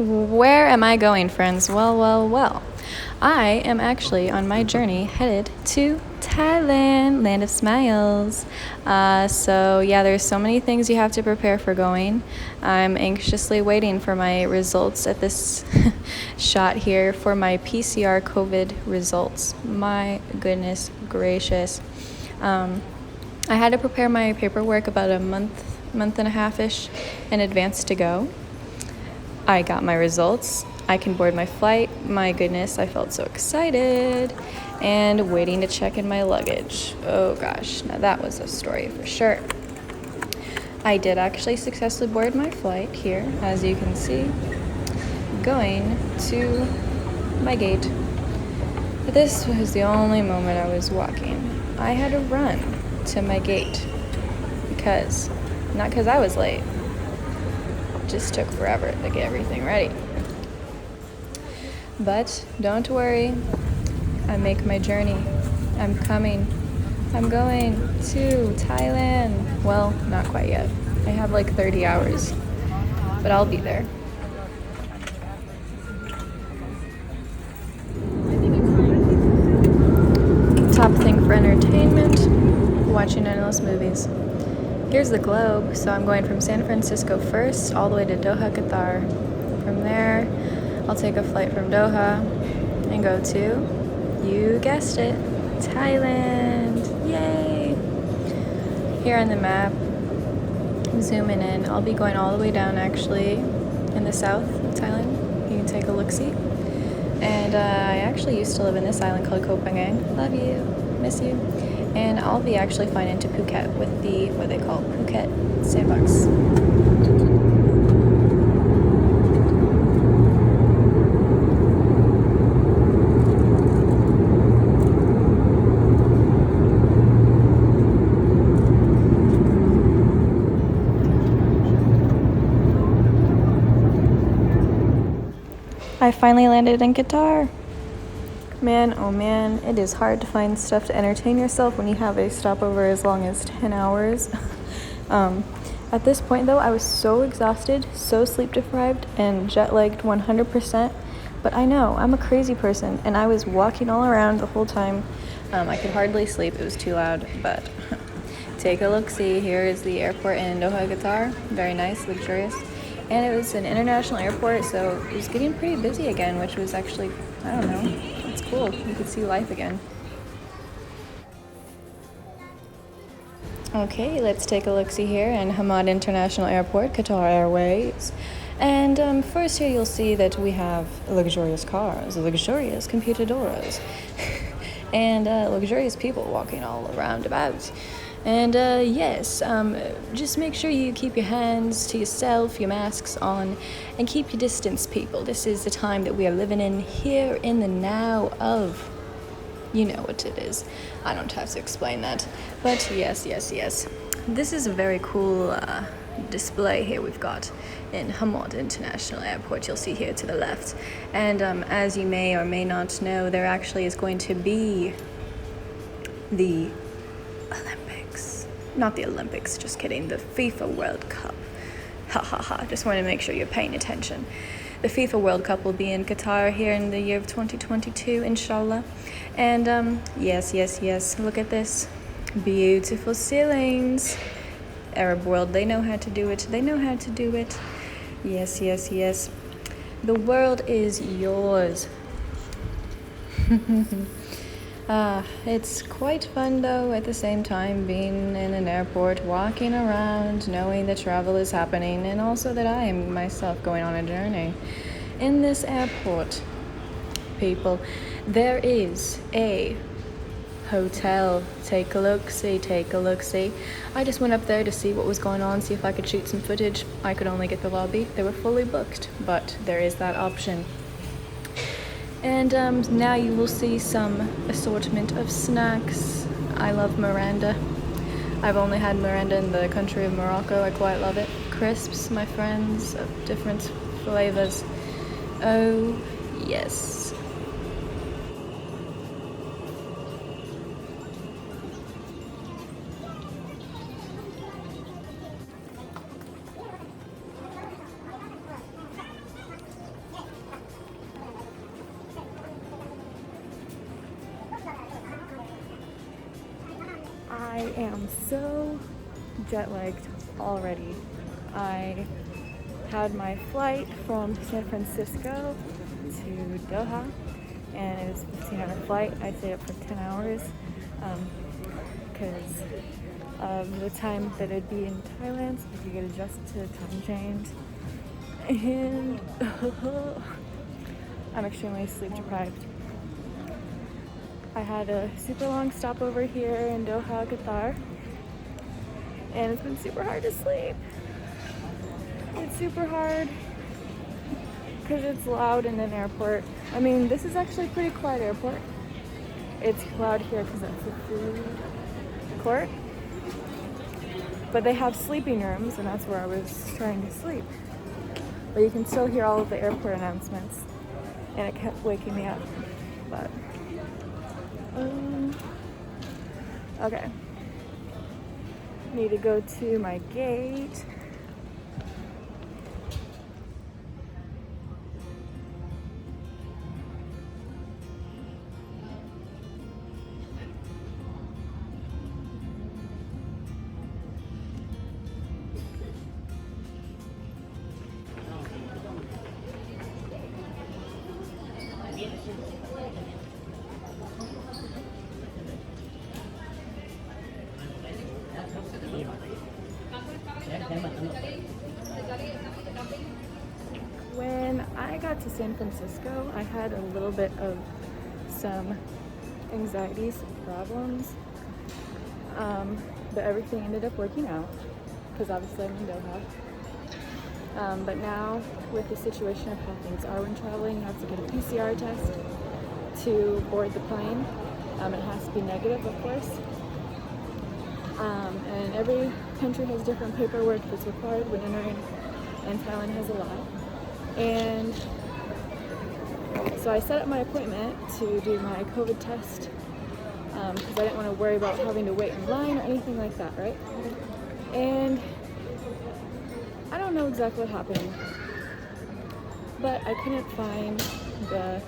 Where am I going, friends? Well. I am actually on my journey headed to Thailand, land of smiles. There's so many things you have to prepare for going. I'm anxiously waiting for my results at this shot here for my PCR COVID results. My goodness gracious. I had to prepare my paperwork about a month and a half-ish in advance to go. I got my results. I can board my flight. My goodness, I felt so excited. And waiting to check in my luggage. Oh gosh, now that was a story for sure. I did actually successfully board my flight here, as you can see, going to my gate. But this was the only moment I was walking. I had to run to my gate not because I was late. Just took forever to get everything ready. But don't worry, I make my journey. I'm coming. I'm going to Thailand. Well, not quite yet. I have like 30 hours, but I'll be there. Top thing for entertainment, watching endless movies. Here's the globe, so I'm going from San Francisco first, all the way to Doha, Qatar. From there, I'll take a flight from Doha and go to, you guessed it, Thailand. Yay! Here on the map, zooming in, I'll be going all the way down actually in the south of Thailand. You can take a look-see. And I actually used to live in this island called Koh Phangan. Love you, miss you. And I'll be actually flying into Phuket with the, what they call Phuket Sandbox. I finally landed in Qatar. Man, oh man, it is hard to find stuff to entertain yourself when you have a stopover as long as 10 hours. At this point, though, I was so exhausted, so sleep-deprived, and jet-lagged 100%. But I know, I'm a crazy person, and I was walking all around the whole time. I could hardly sleep, it was too loud, but take a look-see. Here is the airport in Doha, Qatar. Very nice, luxurious. And it was an international airport, so it was getting pretty busy again, which was actually, I don't know, it's cool. You could see life again. Okay, let's take a look-see here in Hamad International Airport, Qatar Airways. And first here you'll see that we have luxurious cars, luxurious computadoras, and luxurious people walking all around about. And just make sure you keep your hands to yourself, your masks on, and keep your distance, people. This is the time that we are living in, here in the now of, you know what it is. I don't have to explain that. But yes. This is a very cool display here we've got in Hamad International Airport. You'll see here to the left. And as you may or may not know, there actually is going to be the Not the Olympics, just kidding. The Fifa World Cup. Just want to make sure you're paying attention. The FIFA World Cup will be in Qatar here in the year of 2022, inshallah. And yes. Look at this. Beautiful ceilings. Arab world, they know how to do it. Yes. The world is yours. It's quite fun though at the same time being in an airport, walking around, knowing that travel is happening, and also that I am myself going on a journey. In this airport, people, there is a hotel. Take a look-see. I just went up there to see what was going on, see if I could shoot some footage. I could only get the lobby. They were fully booked, but there is that option. And now you will see some assortment of snacks. I love Miranda. I've only had Miranda in the country of Morocco. I quite love it. Crisps, my friends, of different flavors. Oh, yes. am so jet lagged already. I had my flight from San Francisco to Doha, and it was a 15-hour flight. I stayed up for 10 hours because of the time that it'd be in Thailand, so you could adjust to time change. And I'm extremely sleep deprived. I had a super long stopover here in Doha, Qatar, and it's been super hard to sleep. It's super hard because it's loud in an airport. I mean, this is actually a pretty quiet airport. It's loud here because that's the food court. But they have sleeping rooms, and that's where I was trying to sleep. But you can still hear all of the airport announcements, and it kept waking me up. But okay. Need to go to my gate. When I got to San Francisco, I had a little bit of some anxiety, some problems, but everything ended up working out because obviously I'm in Doha. But now with the situation of how things are when traveling, you have to get a Pcr test to board the plane. It has to be negative, of course. And every country has different paperwork that's required when entering, and Thailand has a lot. And so I set up my appointment to do my COVID test because I didn't want to worry about having to wait in line or anything like that, right? And I don't know exactly what happened, but I couldn't find the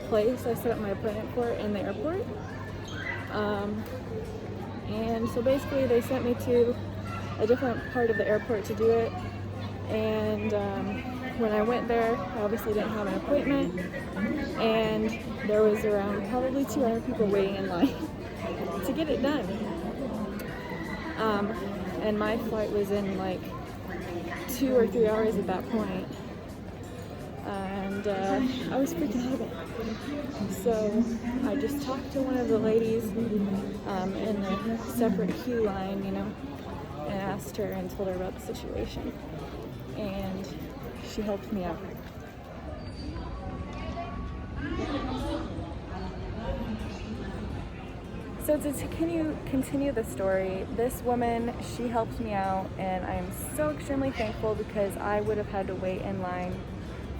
place I set up my appointment for in the airport. And so basically they sent me to a different part of the airport to do it. And when I went there, I obviously didn't have an appointment. And there was around probably 200 people waiting in line to get it done. And my flight was in like 2 or 3 hours at that point. And I was freaking out of it. So I just talked to one of the ladies in the separate queue line, you know, and asked her and told her about the situation. And she helped me out. So to continue the story, this woman, she helped me out, and I'm so extremely thankful because I would have had to wait in line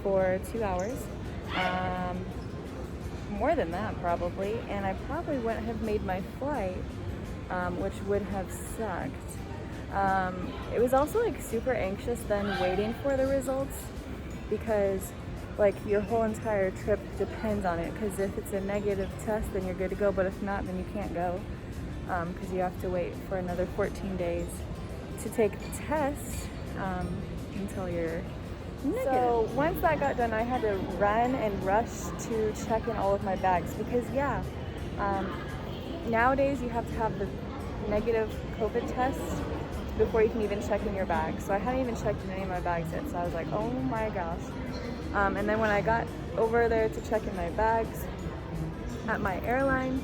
for 2 hours. More than that probably, and I probably wouldn't have made my flight, which would have sucked. It was also like super anxious then waiting for the results because like your whole entire trip depends on it, because if it's a negative test then you're good to go, but if not then you can't go because you have to wait for another 14 days to take the test until you're negative. So once that got done, I had to run and rush to check in all of my bags because nowadays you have to have the negative COVID test before you can even check in your bag. So I hadn't even checked in any of my bags yet, so I was like, oh my gosh. And then when I got over there to check in my bags at my airline,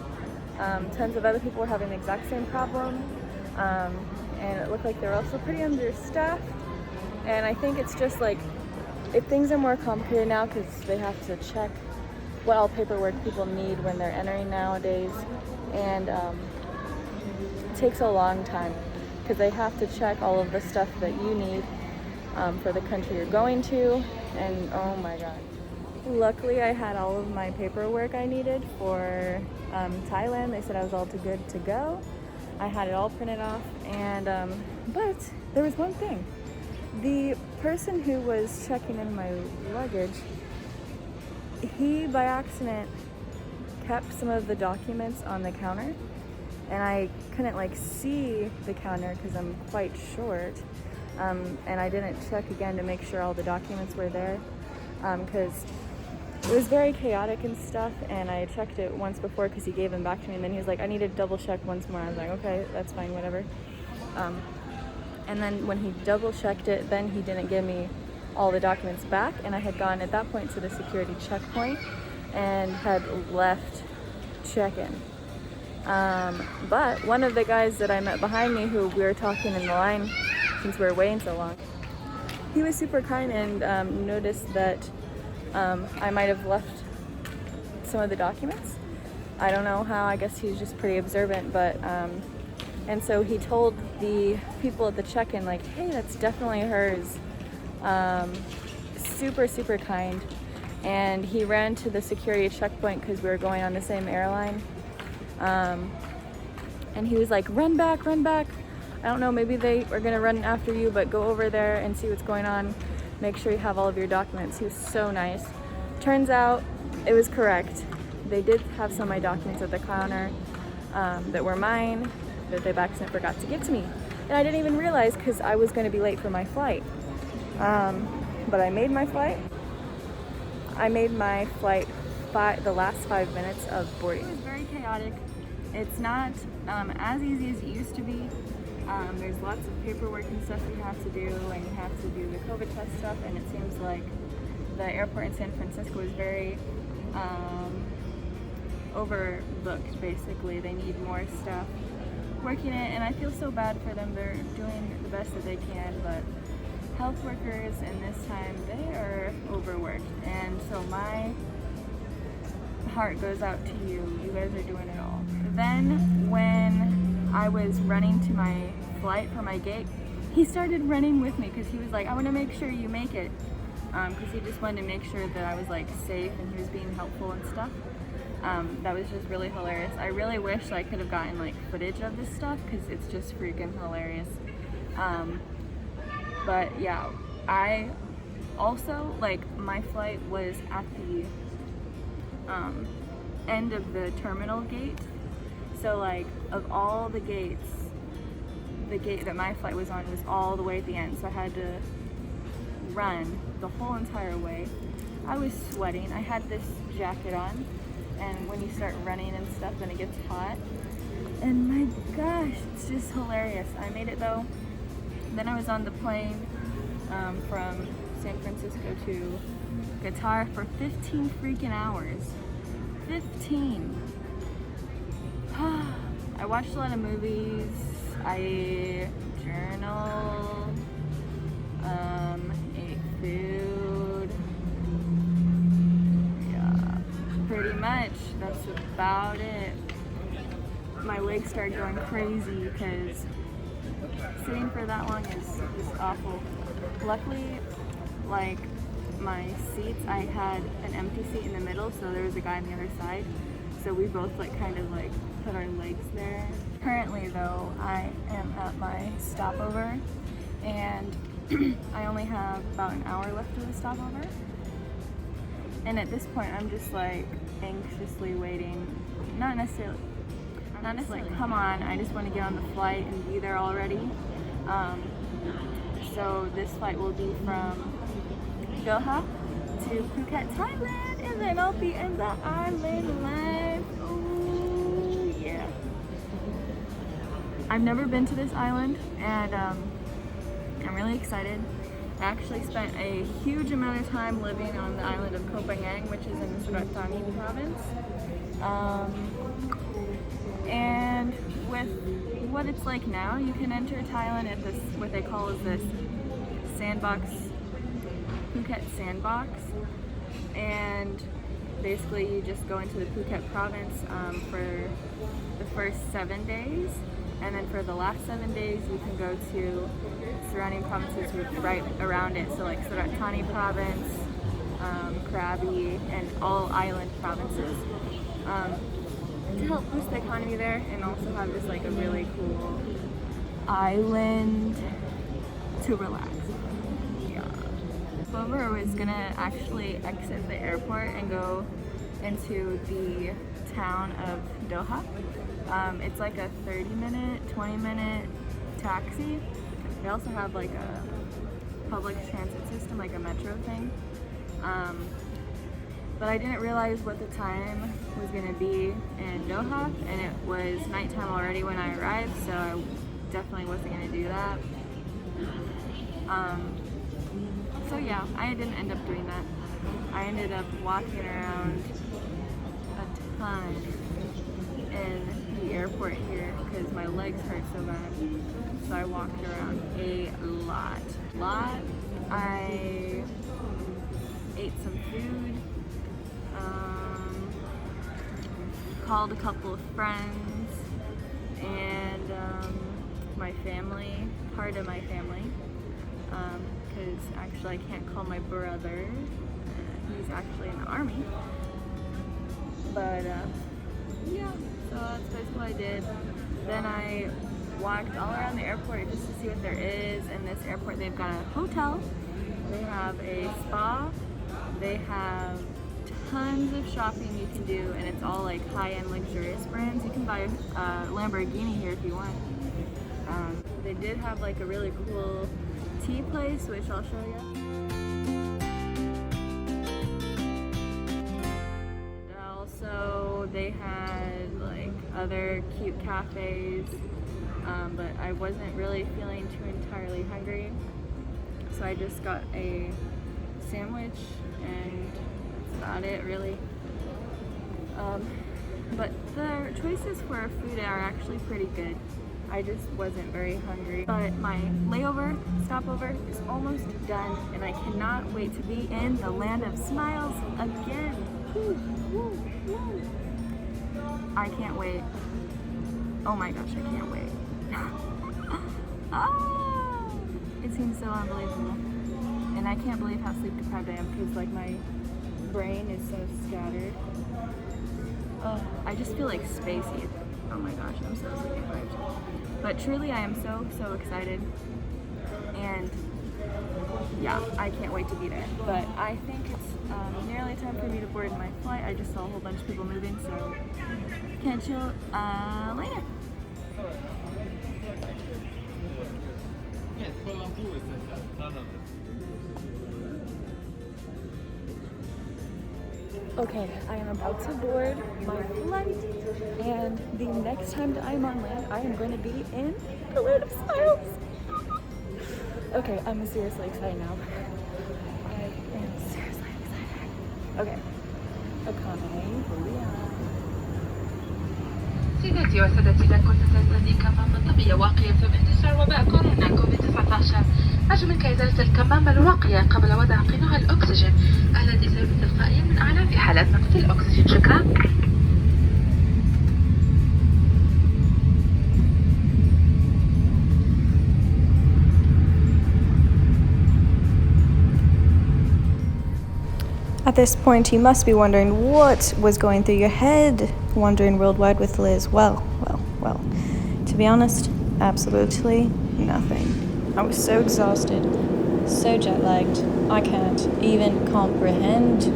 tons of other people were having the exact same problem, and it looked like they were also pretty understaffed. And I think it's just like, if things are more complicated now because they have to check what all paperwork people need when they're entering nowadays, and it takes a long time because they have to check all of the stuff that you need for the country you're going to, and oh my god. Luckily I had all of my paperwork I needed for Thailand. They said I was all good to go. I had it all printed off, and but there was one thing. The person who was checking in my luggage, he by accident kept some of the documents on the counter, and I couldn't like see the counter because I'm quite short, and I didn't check again to make sure all the documents were there, because it was very chaotic and stuff, and I checked it once before because he gave them back to me, and then he was like, I need to double check once more. I was like, okay, that's fine, whatever. And then when he double checked it, then he didn't give me all the documents back, and I had gone at that point to the security checkpoint and had left check-in. But one of the guys that I met behind me, who we were talking in the line since we were waiting so long, he was super kind and noticed that I might have left some of the documents. I don't know how, I guess he's just pretty observant, but and so he told the people at the check-in, like, hey, that's definitely hers. Super kind. And he ran to the security checkpoint because we were going on the same airline. And he was like, run back. I don't know, maybe they are gonna run after you, but go over there and see what's going on. Make sure you have all of your documents. He was so nice. Turns out it was correct. They did have some of my documents at the counter that were mine, that they by accident forgot to give to me. And I didn't even realize because I was going to be late for my flight. But I made my flight. I made my flight the last 5 minutes of boarding. It was very chaotic. It's not as easy as it used to be. There's lots of paperwork and stuff you have to do, and you have to do the COVID test stuff, and it seems like the airport in San Francisco is very overbooked, basically. They need more staff working it, and I feel so bad for them. They're doing the best that they can, but health workers in this time, they are overworked, and so my heart goes out to you. You guys are doing it all. Then when I was running to my flight for my gate, he started running with me because he was like, I want to make sure you make it, because he just wanted to make sure that I was like safe, and he was being helpful and stuff. That was just really hilarious. I really wish I could have gotten like footage of this stuff because it's just freaking hilarious. But yeah, I also, like, my flight was at the end of the terminal gate. So like, of all the gates, the gate that my flight was on was all the way at the end. So I had to run the whole entire way. I was sweating. I had this jacket on, and when you start running and stuff, then it gets hot. And my gosh, it's just hilarious. I made it though. Then I was on the plane from San Francisco to Qatar for 15 freaking hours. 15. I watched a lot of movies. I journaled, ate food. Yeah, pretty much. That's about it. My legs started going crazy because sitting for that long is just awful. Luckily, like, my seats, I had an empty seat in the middle, so there was a guy on the other side. So we both like kind of like put our legs there. Currently though, I am at my stopover, and I only have about an hour left of the stopover. And at this point, I'm just like anxiously waiting. Not necessarily, like, come on, I just want to get on the flight and be there already. So this flight will be from Doha to Phuket, Thailand, and then I'll be in the island life. Oh yeah. I've never been to this island, and I'm really excited. I actually spent a huge amount of time living on the island of Kopangang, which is in Surat Thani province. And with what it's like now, you can enter Thailand at this, what they call is this sandbox, Phuket Sandbox, and basically you just go into the Phuket province for the first 7 days, and then for the last 7 days you can go to surrounding provinces right around it, so like Surat Thani province, Krabi, and all island provinces, to help boost the economy there, and also have just like a really cool island to relax. Yeah. Clover was gonna actually exit the airport and go into the town of Doha, It's like a 30-minute, 20-minute taxi. They also have like a public transit system, like a metro thing. But I didn't realize what the time was gonna be in Doha, and it was nighttime already when I arrived, so I definitely wasn't gonna do that. So yeah, I didn't end up doing that. I ended up walking around a ton in the airport here because my legs hurt so bad. So I walked around a lot. I ate some food, called a couple of friends, and my family, part of my family, because actually I can't call my brother, he's actually in the army, but yeah, so that's basically what I did. Then I walked all around the airport just to see what there is. In this airport they've got a hotel, they have a spa, they have tons of shopping you can do, and it's all like high-end luxurious brands. You can buy a Lamborghini here if you want. They did have like a really cool tea place, which I'll show you. And also they had like other cute cafes, but I wasn't really feeling too entirely hungry, so I just got a sandwich and that's about it really. But the choices for food are actually pretty good. I just wasn't very hungry. But my stopover is almost done, and I cannot wait to be in the land of smiles again. Woo, woo, woo. I can't wait. Oh my gosh, I can't wait. Ah, it seems so unbelievable. And I can't believe how sleep deprived I am, because like my brain is so scattered. Oh, I just feel like spacey. Oh my gosh, I'm so sleep deprived. But truly, I am so excited. And yeah, I can't wait to be there. But I think it's nearly time for me to board my flight. I just saw a whole bunch of people moving, so catch you later. Okay, I am about to board my flight, and the next time that I'm on land, I am going to be in the land of smiles. Okay, I'm seriously excited now. I am seriously excited. Okay, accommodate, سيداتي وسادتي، إذا كنت تعتني كمام طبية واقية بانتشار وباء كورونا كوفيد-19، أرجو منك إزالة الكمامة الواقية قبل وضع قناع الأكسجين الذي سيبقى تلقائيا من أعلى في حالات نقص الأكسجين. شكرا. At this point, you must be wondering what was going through your head, wandering worldwide with Liz. Well. To be honest, absolutely nothing. I was so exhausted, so jet-lagged, I can't even comprehend.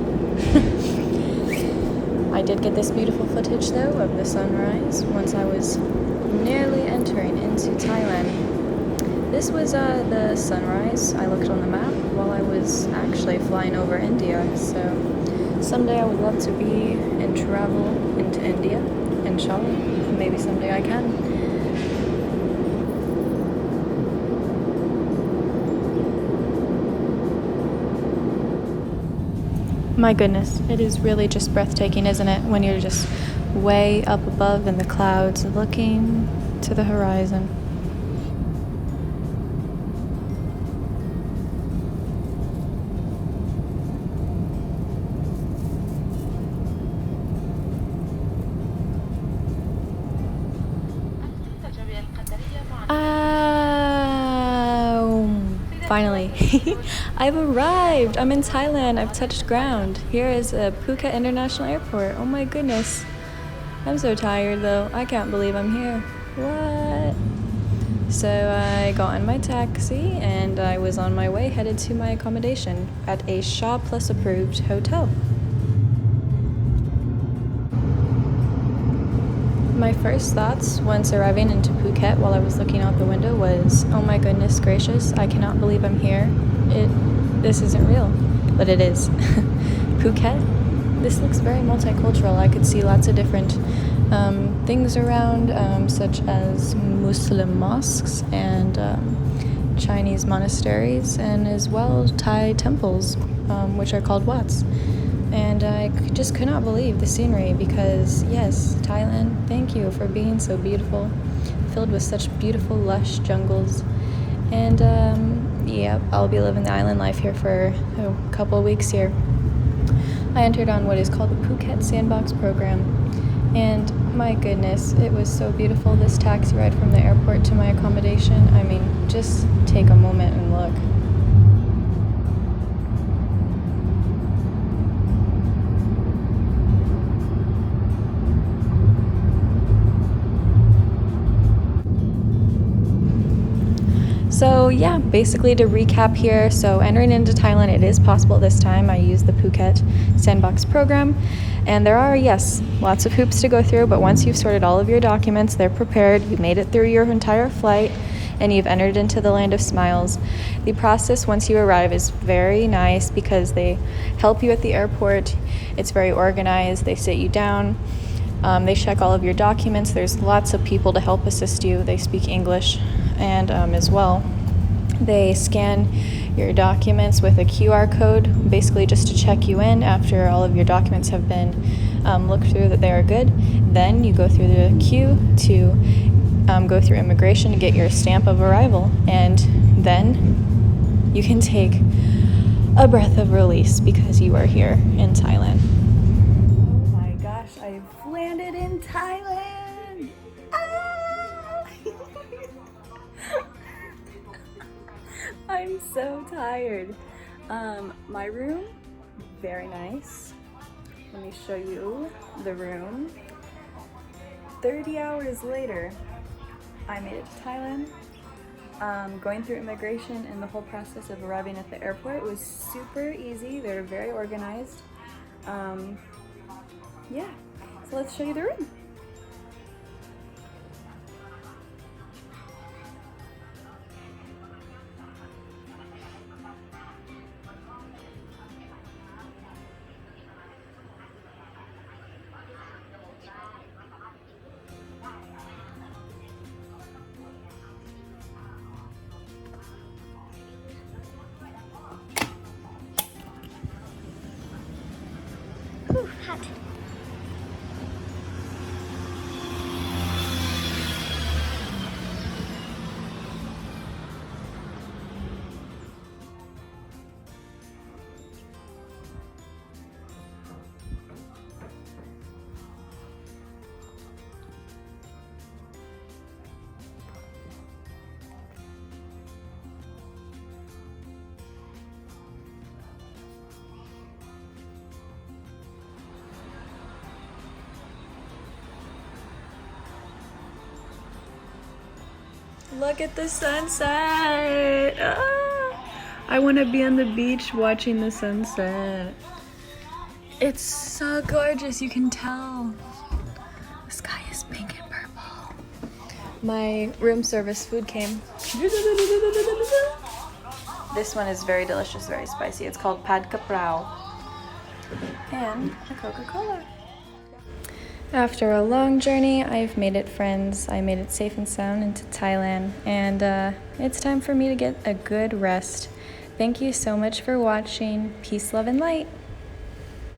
I did get this beautiful footage, though, of the sunrise once I was nearly entering into Thailand. This was the sunrise I looked on the map while I was actually flying over India, so someday I would love to be and travel into India, inshallah. Maybe someday I can. My goodness, it is really just breathtaking, isn't it, when you're just way up above in the clouds looking to the horizon. Finally, I've arrived. I'm in Thailand. I've touched ground. Here is Phuket International Airport. Oh my goodness. I'm so tired though. I can't believe I'm here. What? So I got in my taxi and I was on my way headed to my accommodation at a Shaw Plus approved hotel. My first thoughts once arriving into Phuket while I was looking out the window was, oh my goodness gracious, I cannot believe I'm here. This isn't real, but it is. Phuket, this looks very multicultural. I could see lots of different things around, such as Muslim mosques and Chinese monasteries, and as well Thai temples, which are called wats. And I just could not believe the scenery because, yes, Thailand, thank you for being so beautiful, filled with such beautiful, lush jungles. And, yeah, I'll be living the island life here for a couple of weeks here. I entered on what is called the Phuket Sandbox program. And my goodness, it was so beautiful, this taxi ride from the airport to my accommodation. I mean, just take a moment and look. So yeah, basically to recap here, so entering into Thailand, it is possible this time. I used the Phuket Sandbox program, and there are, yes, lots of hoops to go through, but once you've sorted all of your documents, they're prepared, you made it through your entire flight, and you've entered into the land of smiles. The process once you arrive is very nice because they help you at the airport. It's very organized. They sit you down. They check all of your documents. There's lots of people to help assist you. They speak English, and as well, they scan your documents with a QR code, basically just to check you in after all of your documents have been looked through that they are good. Then you go through the queue to go through immigration to get your stamp of arrival, and then you can take a breath of release because you are here in Thailand. Oh my gosh, I've landed in Thailand! Ah! I'm so tired. My room, very nice. Let me show you the room. 30 hours later, I made it to Thailand. Going through immigration and the whole process of arriving at the airport was super easy. They're very organized. Yeah, so let's show you the room. Whew, hot. Look at the sunset! Ah, I want to be on the beach watching the sunset. It's so gorgeous, you can tell. The sky is pink and purple. My room service food came. This one is very delicious, very spicy. It's called Pad Kaprao. And a Coca-Cola. After a long journey, I've made it, friends. I made it safe and sound into Thailand, and it's time for me to get a good rest. Thank you so much for watching. Peace, love, and light.